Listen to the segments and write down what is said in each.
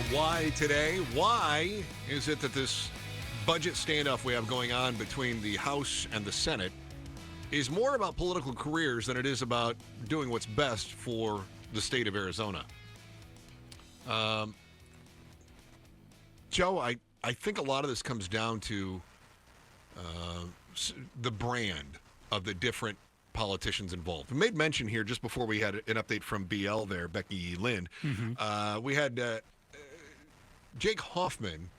why today. Why is it that this budget standoff we have going on between the House and the Senate is more about political careers than it is about doing what's best for the state of Arizona? Joe, I think a lot of this comes down to the brand of the different politicians involved. We made mention here just before we had an update from BL there, Becky Lind. We had Jake Hoffman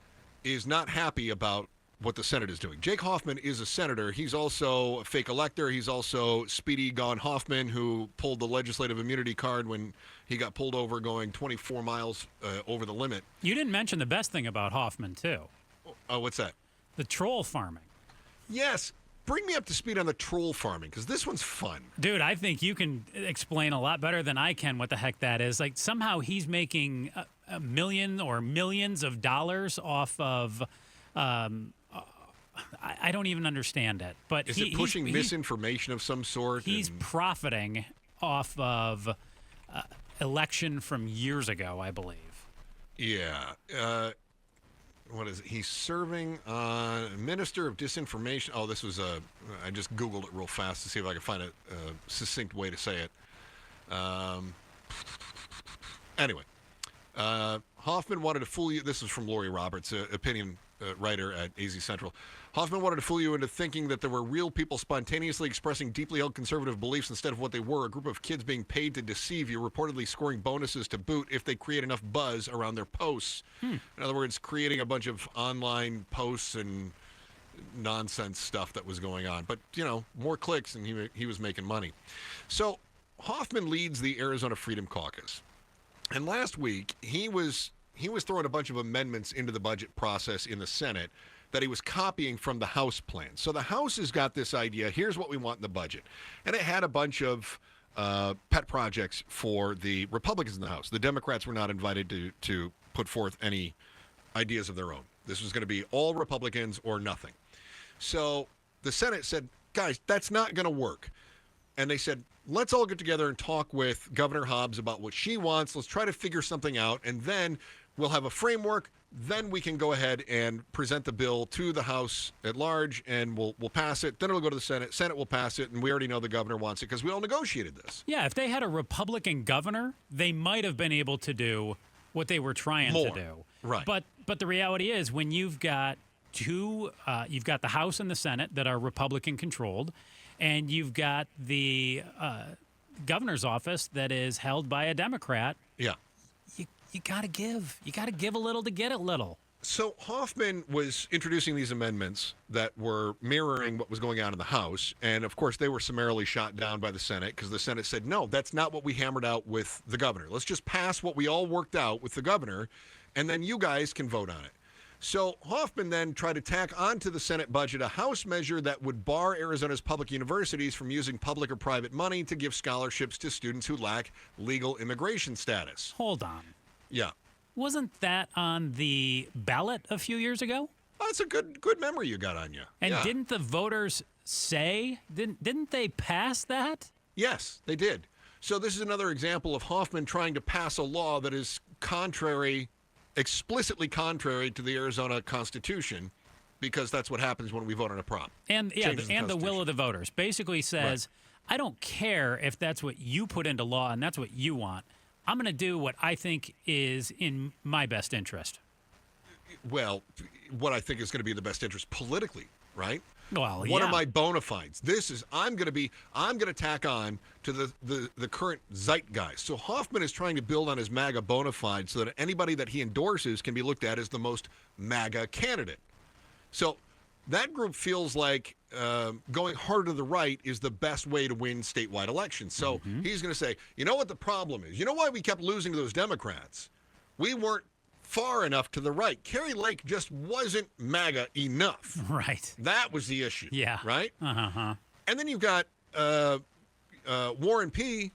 is not happy about what the Senate is doing. Jake Hoffman is a senator. He's also a fake elector. He's also Speedy Gone Hoffman, who pulled the legislative immunity card when he got pulled over going 24 miles over the limit. You didn't mention the best thing about Hoffman, too. Oh, what's that? The troll farming. Yes. Bring me up to speed on the troll farming, because this one's fun. Dude, I think you can explain a lot better than I can what the heck that is. Like, somehow he's making a million or millions of dollars off of... I don't even understand it. But is it pushing misinformation of some sort? He's profiting off of election from years ago, I believe. Yeah. What is it? He's serving on Minister of Disinformation. Oh, this was I just Googled it real fast to see if I could find a succinct way to say it. Anyway, Hoffman wanted to fool you. This is from Lori Roberts, opinion writer at AZ Central. Hoffman wanted to fool you into thinking that there were real people spontaneously expressing deeply held conservative beliefs instead of what they were, a group of kids being paid to deceive you, reportedly scoring bonuses to boot if they create enough buzz around their posts. In other words, creating a bunch of online posts and nonsense stuff that was going on. But, you know, more clicks and he was making money. So Hoffman leads the Arizona Freedom Caucus. And last week, he was throwing a bunch of amendments into the budget process in the Senate that he was copying from the House plan. So the House has got this idea, here's what we want in the budget. And it had a bunch of pet projects for the Republicans in the House. The Democrats were not invited to put forth any ideas of their own. This was going to be all Republicans or nothing. So the Senate said, guys, that's not going to work. And they said, let's all get together and talk with Governor Hobbs about what she wants. Let's try to figure something out. And then we'll have a framework. Then we can go ahead and present the bill to the House at large, and we'll pass it. Then it'll go to the Senate. Senate will pass it, and we already know the governor wants it because we all negotiated this. Yeah, if they had a Republican governor, they might have been able to do what they were trying to do. Right. But the reality is, when you've got you've got the House and the Senate that are Republican controlled, and you've got the governor's office that is held by a Democrat. Yeah. You got to give. You got to give a little to get a little. So Hoffman was introducing these amendments that were mirroring what was going on in the House. And, of course, they were summarily shot down by the Senate because the Senate said, no, that's not what we hammered out with the governor. Let's just pass what we all worked out with the governor, and then you guys can vote on it. So Hoffman then tried to tack onto the Senate budget a House measure that would bar Arizona's public universities from using public or private money to give scholarships to students who lack legal immigration status. Hold on. Yeah. Wasn't that on the ballot a few years ago? Oh, that's a good memory you got on you. And didn't the voters say, didn't they pass that? Yes, they did. So this is another example of Hoffman trying to pass a law that is explicitly contrary to the Arizona Constitution, because that's what happens when we vote on a prop. And the will of the voters basically says, right, I don't care if that's what you put into law and that's what you want. I'm going to do what I think is in my best interest. Well, what I think is going to be in the best interest politically, right? Well, What are my bona fides? I'm going to tack on to the current zeitgeist. So Hoffman is trying to build on his MAGA bona fides so that anybody that he endorses can be looked at as the most MAGA candidate. So that group feels like going hard to the right is the best way to win statewide elections. So he's going to say, you know what the problem is? You know why we kept losing to those Democrats? We weren't far enough to the right. Kerry Lake just wasn't MAGA enough. Right. That was the issue. Yeah. Right? Uh-huh. And then you've got Warren P.,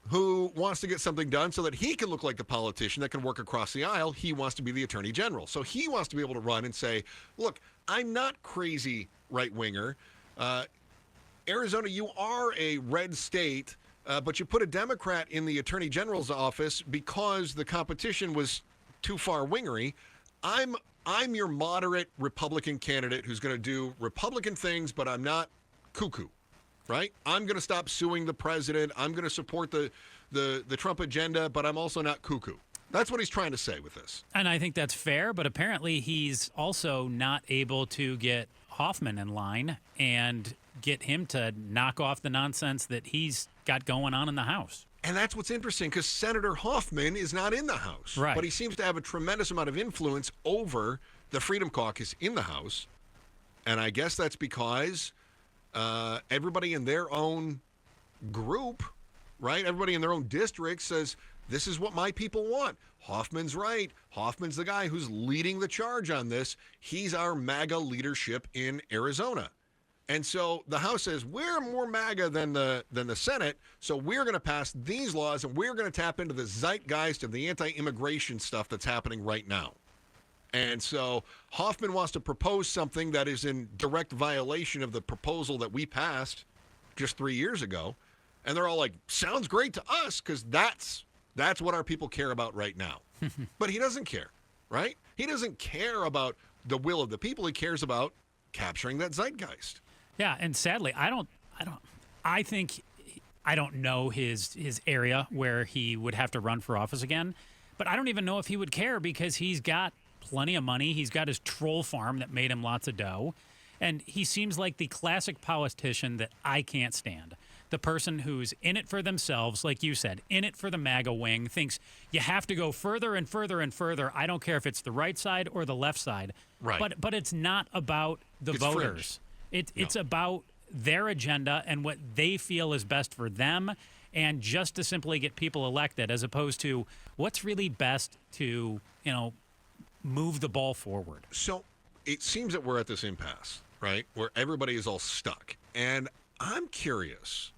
who wants to get something done so that he can look like the politician that can work across the aisle. He wants to be the attorney general. So he wants to be able to run and say, look, I'm not crazy right-winger. Arizona, you are a red state, but you put a Democrat in the attorney general's office because the competition was too far wingery. I'm your moderate Republican candidate who's going to do Republican things, but I'm not cuckoo, right? I'm going to stop suing the president. I'm going to support the Trump agenda, but I'm also not cuckoo. That's what he's trying to say with this. And I think that's fair, but apparently he's also not able to get Hoffman in line and get him to knock off the nonsense that he's got going on in the House. And that's what's interesting, because Senator Hoffman is not in the House. Right. But he seems to have a tremendous amount of influence over the Freedom Caucus in the House. And I guess that's because everybody in their own group, right, everybody in their own district says, this is what my people want. Hoffman's right. Hoffman's the guy who's leading the charge on this. He's our MAGA leadership in Arizona. And so the House says, we're more MAGA than the Senate, so we're going to pass these laws, and we're going to tap into the zeitgeist of the anti-immigration stuff that's happening right now. And so Hoffman wants to propose something that is in direct violation of the proposal that we passed just 3 years ago. And they're all like, sounds great to us, because that's what our people care about right now. But he doesn't care, right? He doesn't care about the will of the people. He cares about capturing that zeitgeist. Yeah, and sadly, I don't know his area where he would have to run for office again, but I don't even know if he would care, because he's got plenty of money. He's got his troll farm that made him lots of dough, and he seems like the classic politician that I can't stand. The person who's in it for themselves, like you said, in it for the MAGA wing, thinks you have to go further and further and further. I don't care if it's the right side or the left side. Right. But it's not about the voters. It's about their agenda and what they feel is best for them, and just to simply get people elected, as opposed to what's really best to, move the ball forward. So it seems that we're at this impasse, right, where everybody is all stuck. And I'm curious.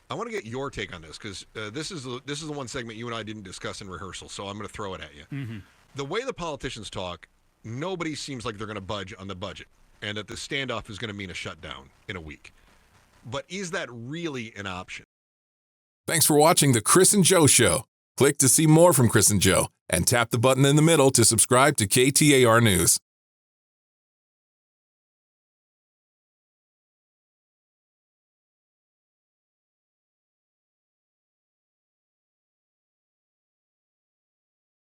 I want to get your take on this, because this is the one segment you and I didn't discuss in rehearsal, so I'm going to throw it at you. Mm-hmm. The way the politicians talk, nobody seems like they're going to budge on the budget, and that the standoff is going to mean a shutdown in a week. But is that really an option? Thanks for watching The Chris and Joe Show. Click to see more from Chris and Joe, and tap the button in the middle to subscribe to KTAR News.